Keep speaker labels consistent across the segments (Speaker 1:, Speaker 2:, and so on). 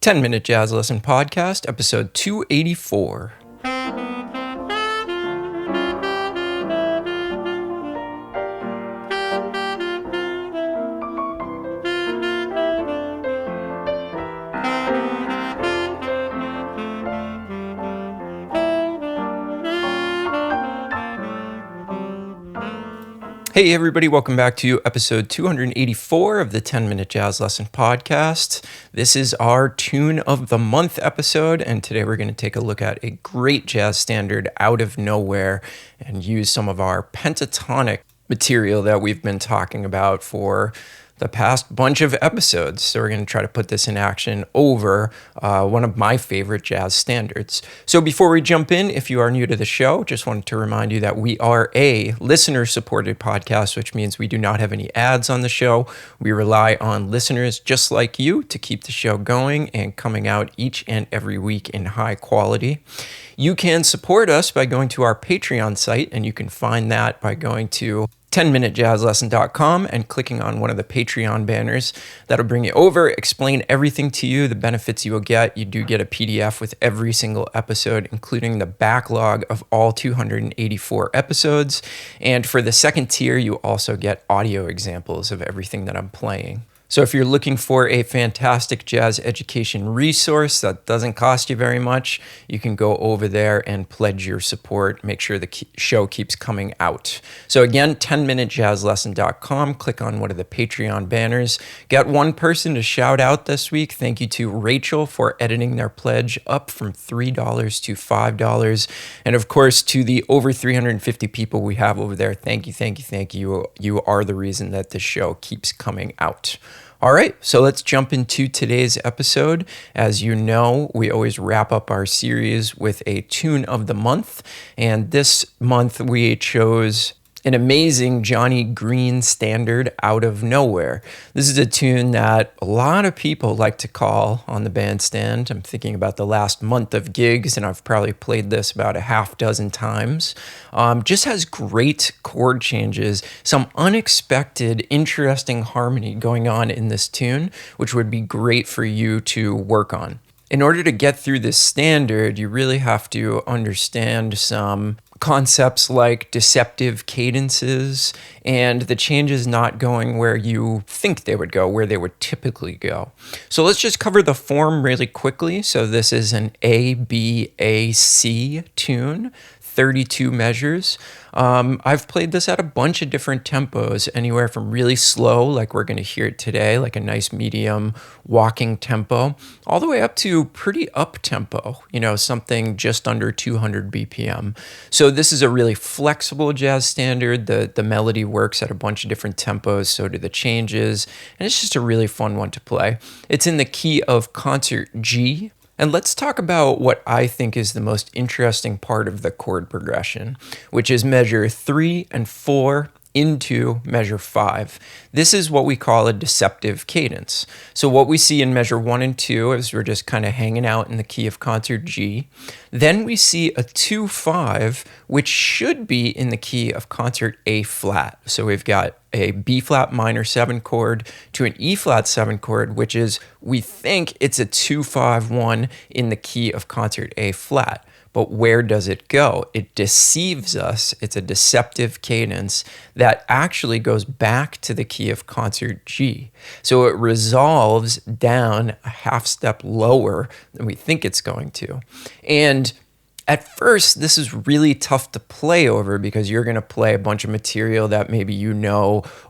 Speaker 1: 10-Minute Jazz Lesson Podcast, episode 284. Hey everybody, welcome back to episode 284 of the 10-Minute Jazz Lesson Podcast. This is our Tune of the Month episode, and today we're going to take a look at a great jazz standard out of nowhere and use some of our pentatonic material that we've been talking about for the past bunch of episodes. So we're going to try to put this in action over one of my favorite jazz standards. So before we jump in, if you are new to the show, just wanted to remind you that we are a listener-supported podcast, which means we do not have any ads on the show. We rely on listeners just like you to keep the show going and coming out each and every week in high quality. You can support us by going to our Patreon site, and you can find that by going to 10minutejazzlesson.com and clicking on one of the Patreon banners. That'll bring you over, explain everything to you, the benefits you will get. You do get a PDF with every single episode, including the backlog of all 284 episodes. And for the second tier, you also get audio examples of everything that I'm playing. So if you're looking for a fantastic jazz education resource that doesn't cost you very much, you can go over there and pledge your support. Make sure the show keeps coming out. So again, 10minutejazzlesson.com. Click on one of the Patreon banners. Got one person to shout out this week. Thank you to Rachel for editing their pledge up from $3 to $5. And of course, to the over 350 people we have over there, thank you. You are the reason that this show keeps coming out. All right, so let's jump into today's episode. As you know, we always wrap up our series with a tune of the month, and this month we chose an amazing Johnny Green standard, Out of Nowhere. This is a tune that a lot of people like to call on the bandstand. I'm thinking about the last month of gigs, and I've probably played this about a half dozen times. Just has great chord changes, some unexpected, interesting harmony going on in this tune, which would be great for you to work on. In order to get through this standard, you really have to understand some concepts like deceptive cadences and the changes not going where you think they would go, where they would typically go. So let's just cover the form really quickly. So this is an A-B-A-C tune, 32 measures. I've played this at a bunch of different tempos, anywhere from really slow, like we're going to hear it today, like a nice medium walking tempo, all the way up to pretty up tempo, something just under 200 BPM. So this is a really flexible jazz standard. The melody works at a bunch of different tempos, so do the changes, and it's just a really fun one to play. It's in the key of concert G. And let's talk about what I think is the most interesting part of the chord progression, which is measure 3 and 4 into measure 5. This is what we call a deceptive cadence. So what we see in measure 1 and 2 is we're just kind of hanging out in the key of concert G. Then we see a 2-5, which should be in the key of concert A flat. So we've got a B flat minor 7 chord to an E flat 7 chord, which is, we think it's a 2-5-1 in the key of concert A flat. But where does it go? It deceives us. It's a deceptive cadence that actually goes back to the key of concert G. So it resolves down a half step lower than we think it's going to. And at first, this is really tough to play over because you're going to play a bunch of material that maybe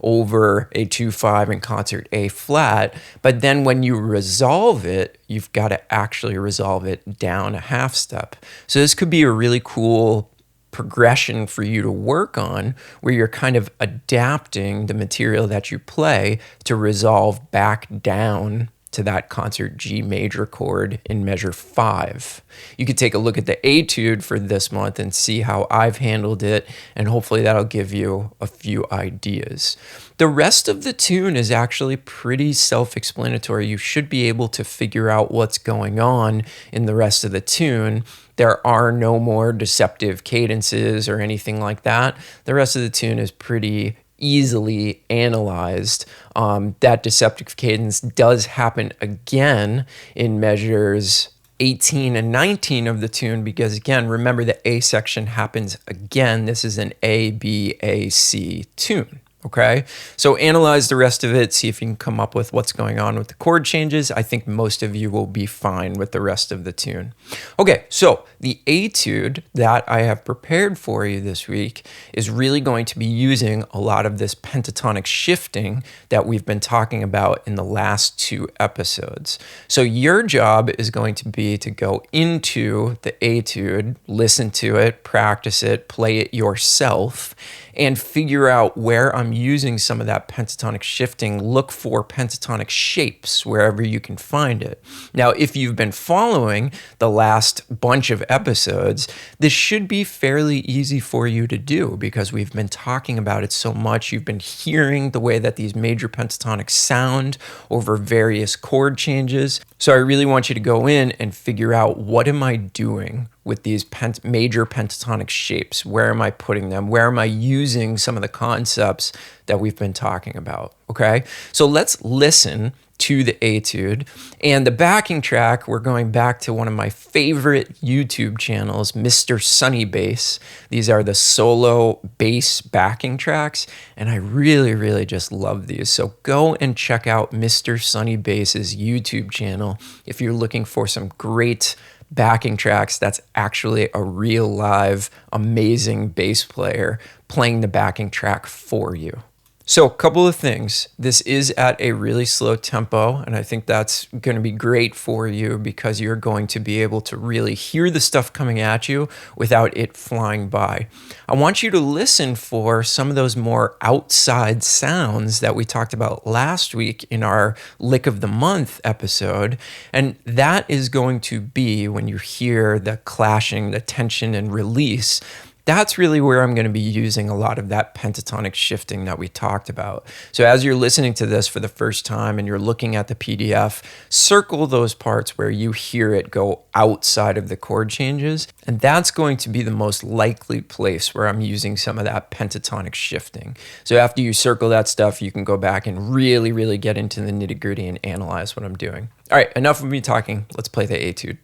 Speaker 1: over a 2-5 in concert A flat, but then when you resolve it, you've got to actually resolve it down a half step. So this could be a really cool progression for you to work on, where you're kind of adapting the material that you play to resolve back down to that concert G major chord in measure 5. You could take a look at the Etude for this month and see how I've handled it, and hopefully that'll give you a few ideas. The rest of the tune is actually pretty self-explanatory. You should be able to figure out what's going on in the rest of the tune. There are no more deceptive cadences or anything like that. The rest of the tune is pretty easily analyzed. That deceptive cadence does happen again in measures 18 and 19 of the tune, because again, remember the A section happens again. This is an A, B, A, C tune. Okay, so analyze the rest of it, see if you can come up with what's going on with the chord changes. I think most of you will be fine with the rest of the tune. Okay, so the etude that I have prepared for you this week is really going to be using a lot of this pentatonic shifting that we've been talking about in the last 2 episodes. So your job is going to be to go into the etude, listen to it, practice it, play it yourself, and figure out where I'm using some of that pentatonic shifting. Look for pentatonic shapes wherever you can find it. Now, if you've been following the last bunch of episodes, this should be fairly easy for you to do because we've been talking about it so much. You've been hearing the way that these major pentatonics sound over various chord changes. So I really want you to go in and figure out, what am I doing with these major pentatonic shapes? Where am I putting them? Where am I using some of the concepts that we've been talking about? Okay, so let's listen to the etude. And the backing track, we're going back to one of my favorite YouTube channels, Mr. Sunny Bass. These are the solo bass backing tracks, and I really, really just love these. So go and check out Mr. Sunny Bass's YouTube channel if you're looking for some great backing tracks. That's actually a real live amazing bass player playing the backing track for you. So a couple of things. This is at a really slow tempo, and I think that's going to be great for you because you're going to be able to really hear the stuff coming at you without it flying by. I want you to listen for some of those more outside sounds that we talked about last week in our Lick of the Month episode, and that is going to be when you hear the clashing, the tension and release. That's really where I'm going to be using a lot of that pentatonic shifting that we talked about. So as you're listening to this for the first time and you're looking at the PDF, circle those parts where you hear it go outside of the chord changes. And that's going to be the most likely place where I'm using some of that pentatonic shifting. So after you circle that stuff, you can go back and really, really get into the nitty-gritty and analyze what I'm doing. All right, enough of me talking. Let's play the etude.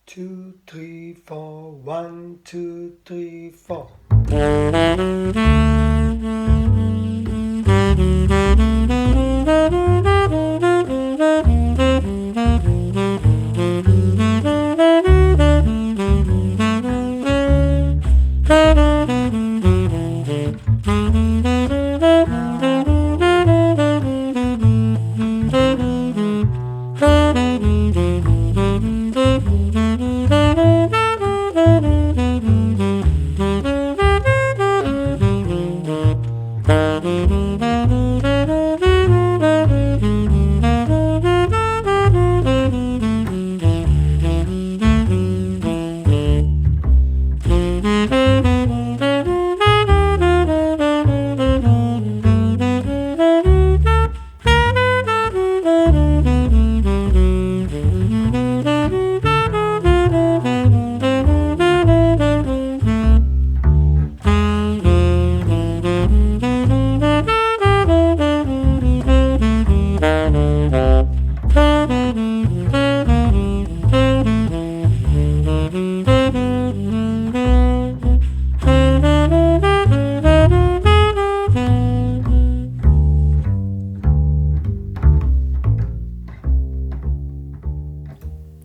Speaker 2: 2, 3, 4, 1, 2, 3, 4.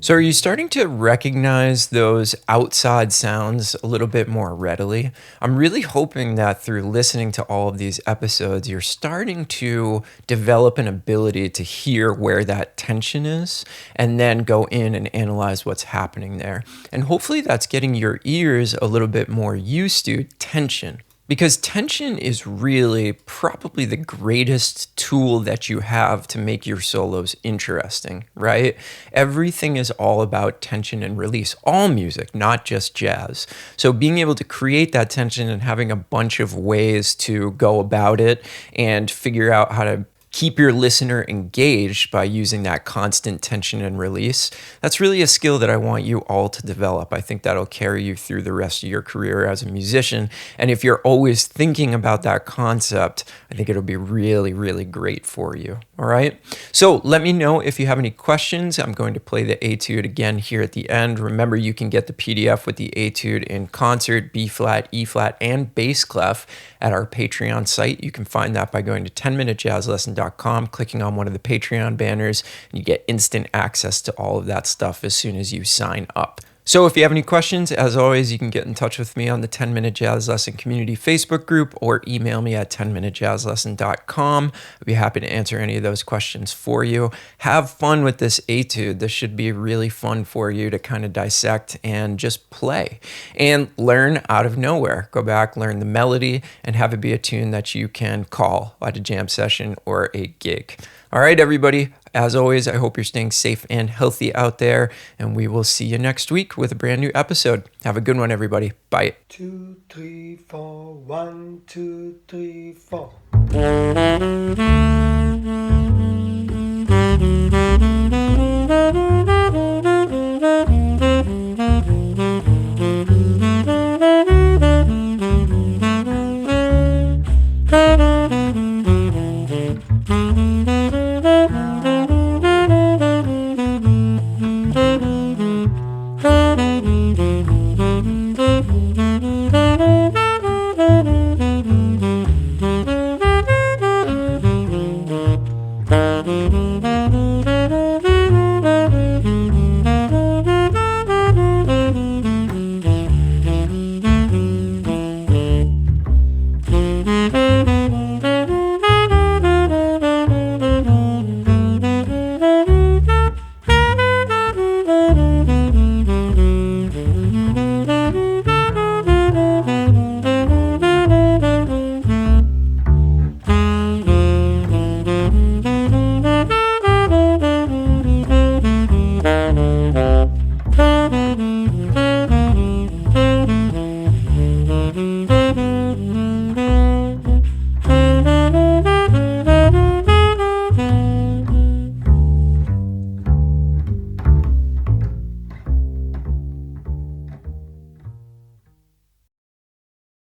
Speaker 1: So are you starting to recognize those outside sounds a little bit more readily? I'm really hoping that through listening to all of these episodes, you're starting to develop an ability to hear where that tension is and then go in and analyze what's happening there. And hopefully that's getting your ears a little bit more used to tension. Because tension is really probably the greatest tool that you have to make your solos interesting, right? Everything is all about tension and release, all music, not just jazz. So being able to create that tension and having a bunch of ways to go about it and figure out how to keep your listener engaged by using that constant tension and release, that's really a skill that I want you all to develop. I think that'll carry you through the rest of your career as a musician. And if you're always thinking about that concept, I think it'll be really, really great for you. All right. So let me know if you have any questions. I'm going to play the Etude again here at the end. Remember, you can get the PDF with the Etude in concert, B flat, E flat, and bass clef at our Patreon site. You can find that by going to 10minutejazzlesson.com, clicking on one of the Patreon banners, and you get instant access to all of that stuff as soon as you sign up. So if you have any questions, as always, you can get in touch with me on the 10-Minute Jazz Lesson Community Facebook group or email me at 10minutejazzlesson.com. I'd be happy to answer any of those questions for you. Have fun with this Etude. This should be really fun for you to kind of dissect and just play and learn out of nowhere. Go back, learn the melody, and have it be a tune that you can call at a jam session or a gig. All right, everybody. As always, I hope you're staying safe and healthy out there, and we will see you next week with a brand new episode. Have a good one, everybody. Bye.
Speaker 2: 2, 3, 4. 1, 2, 3, 4.